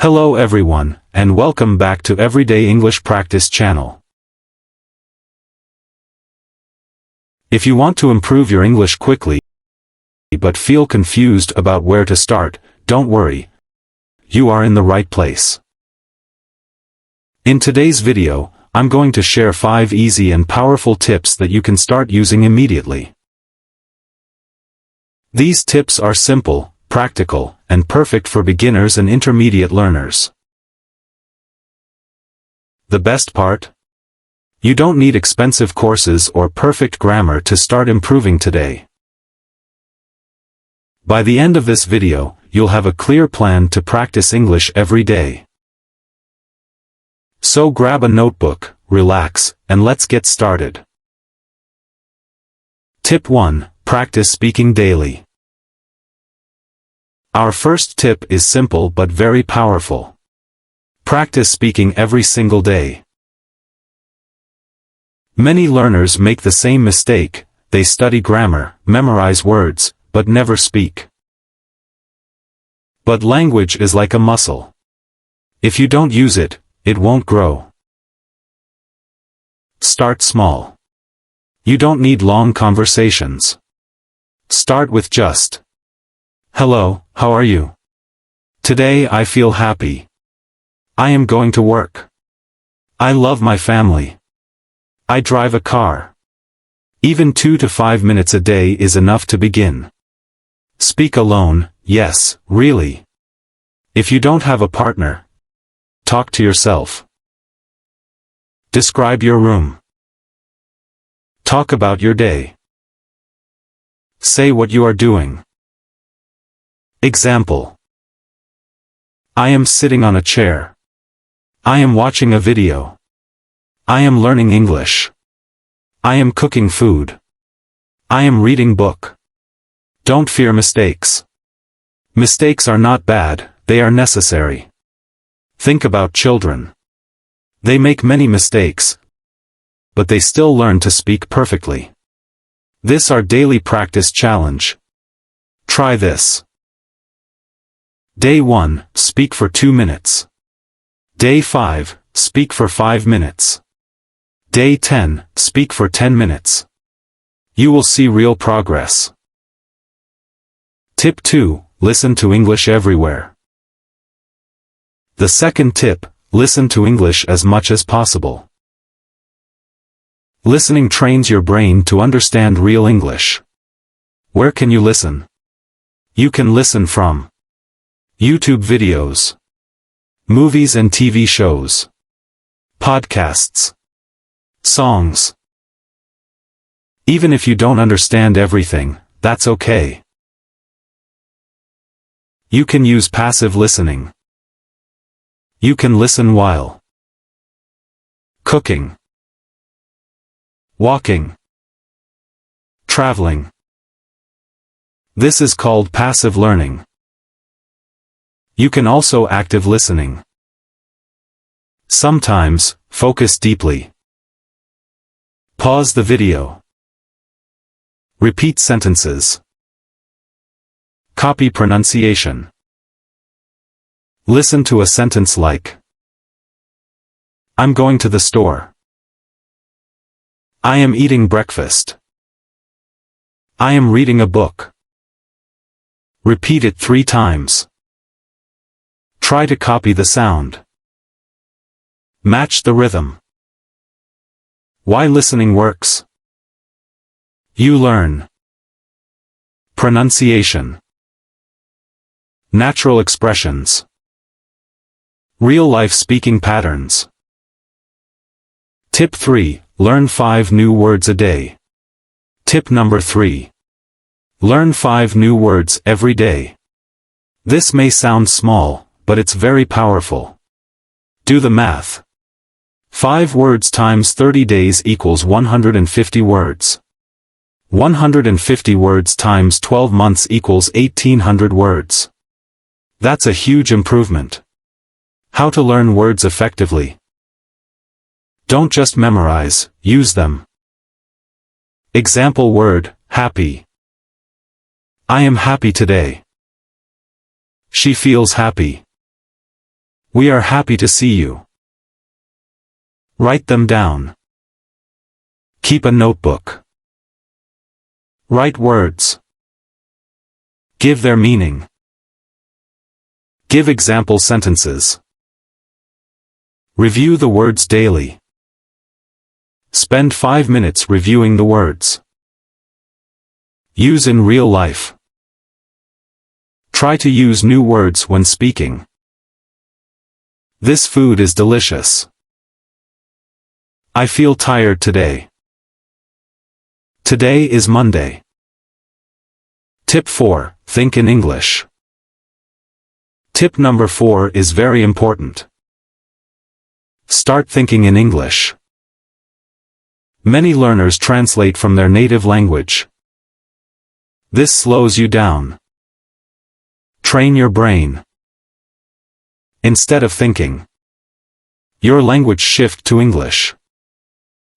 Hello everyone, and welcome back to Everyday English Practice channel. If you want to improve your English quickly, but feel confused about where to start, don't worry. You are in the right place. In today's video, I'm going to share 5 easy and powerful tips that you can start using immediately. These tips are simple, practical, and perfect for beginners and intermediate learners. The best part? You don't need expensive courses or perfect grammar to start improving today. By the end of this video, you'll have a clear plan to practice English every day. So grab a notebook, relax, and let's get started. Tip 1. Practice speaking daily. Our first tip is simple but very powerful. Practice speaking every single day. Many learners make the same mistake. They study grammar, memorize words, but never speak. But language is like a muscle. If you don't use it, it won't grow. Start small. You don't need long conversations. Start with just, "Hello, how are you? Today I feel happy. I am going to work. I love my family. I drive a car." Even 2 to 5 minutes a day is enough to begin. Speak alone, yes, really. If you don't have a partner, talk to yourself. Describe your room. Talk about your day. Say what you are doing. Example. I am sitting on a chair. I am watching a video. I am learning English. I am cooking food. I am reading book. Don't fear mistakes. Mistakes are not bad, they are necessary. Think about children. They make many mistakes, but they still learn to speak perfectly. This our daily practice challenge. Try this. Day 1, speak for 2 minutes. Day 5, speak for 5 minutes. Day 10, speak for 10 minutes. You will see real progress. Tip 2, listen to English everywhere. The second tip, listen to English as much as possible. Listening trains your brain to understand real English. Where can you listen? You can listen from YouTube videos, movies and TV shows, podcasts, songs. Even if you don't understand everything, that's okay. You can use passive listening. You can listen while cooking, walking, traveling. This is called passive learning. You can also active listening. Sometimes, focus deeply. Pause the video. Repeat sentences. Copy pronunciation. Listen to a sentence like, I'm going to the store. I am eating breakfast. I am reading a book. Repeat it 3 times. Try to copy the sound. Match the rhythm. Why listening works? You learn pronunciation, natural expressions, real-life speaking patterns. Tip 3, learn 5 new words a day. Tip number 3. Learn 5 new words every day. This may sound small, but it's very powerful. Do the math. 5 words times 30 days equals 150 words. 150 words times 12 months equals 1800 words. That's a huge improvement. How to learn words effectively. Don't just memorize, use them. Example word, happy. I am happy today. She feels happy. We are happy to see you. Write them down. Keep a notebook. Write words. Give their meaning. Give example sentences. Review the words daily. Spend 5 minutes reviewing the words. Use in real life. Try to use new words when speaking. This food is delicious. I feel tired today. Today is Monday. Tip 4. Think in English. Tip number 4 is very important. Start thinking in English. Many learners translate from their native language. This slows you down. Train your brain. Instead of thinking your language, shift to English.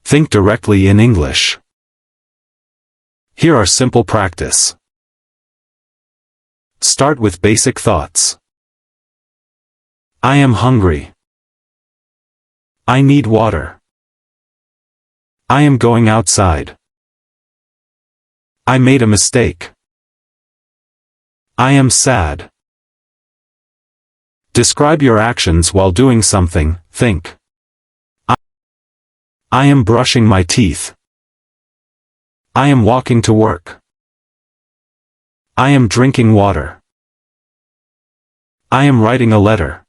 Think directly in English. Here are simple practice. Start with basic thoughts. I am hungry. I need water. I am going outside. I made a mistake. I am sad. Describe your actions while doing something. Think. I am brushing my teeth. I am walking to work. I am drinking water. I am writing a letter.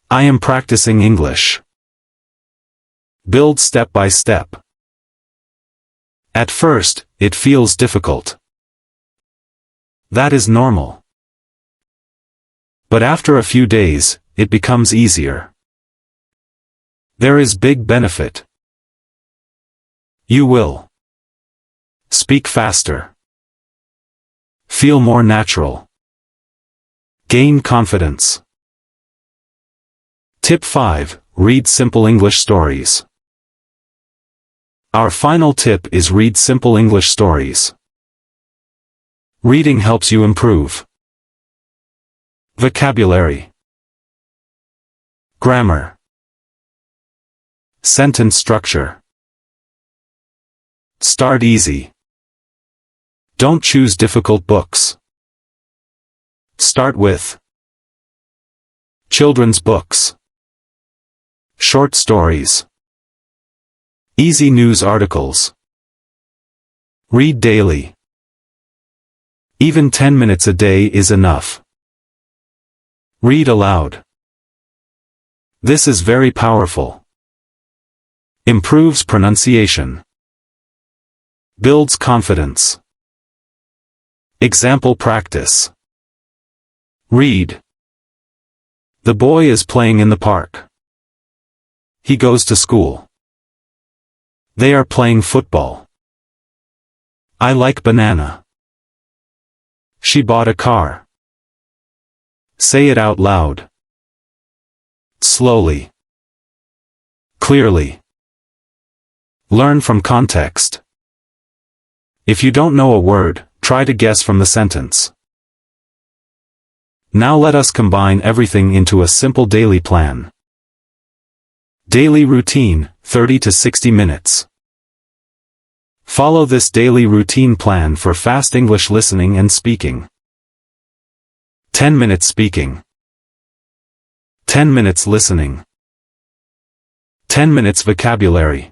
I am practicing English. Build step by step. At first, it feels difficult. That is normal. But after a few days, it becomes easier. There is big benefit. You will speak faster. Feel more natural. Gain confidence. Tip 5. Read simple English stories. Our final tip is read simple English stories. Reading helps you improve vocabulary, grammar, sentence structure. Start easy. Don't choose difficult books. Start with children's books, short stories, easy news articles. Read daily. Even 10 minutes a day is enough. Read aloud. This is very powerful. Improves pronunciation. Builds confidence. Example practice. Read. The boy is playing in the park. He goes to school. They are playing football. I like banana. She bought a car. Say it out loud. Slowly. Clearly. Learn from context. If you don't know a word, try to guess from the sentence. Now let us combine everything into a simple daily plan. Daily routine, 30 to 60 minutes. Follow this daily routine plan for fast English listening and speaking. 10 minutes speaking. 10 minutes listening. 10 minutes vocabulary.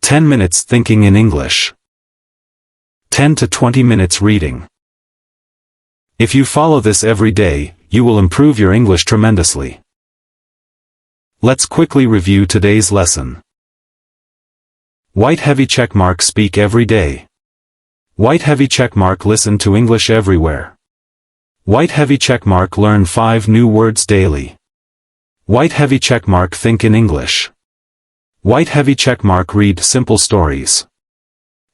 10 minutes thinking in English. 10 to 20 minutes reading. If you follow this every day, you will improve your English tremendously. Let's quickly review today's lesson. White heavy checkmark, speak every day. White heavy checkmark, listen to English everywhere. White heavy checkmark, learn 5 new words daily. White heavy checkmark, think in English. White heavy checkmark, read simple stories.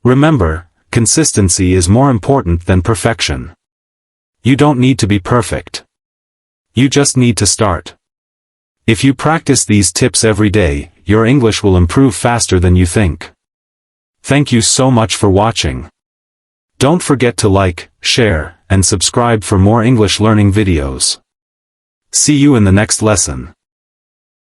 Remember, consistency is more important than perfection. You don't need to be perfect. You just need to start. If you practice these tips every day, your English will improve faster than you think. Thank you so much for watching. Don't forget to like, share, and subscribe for more English learning videos. See you in the next lesson.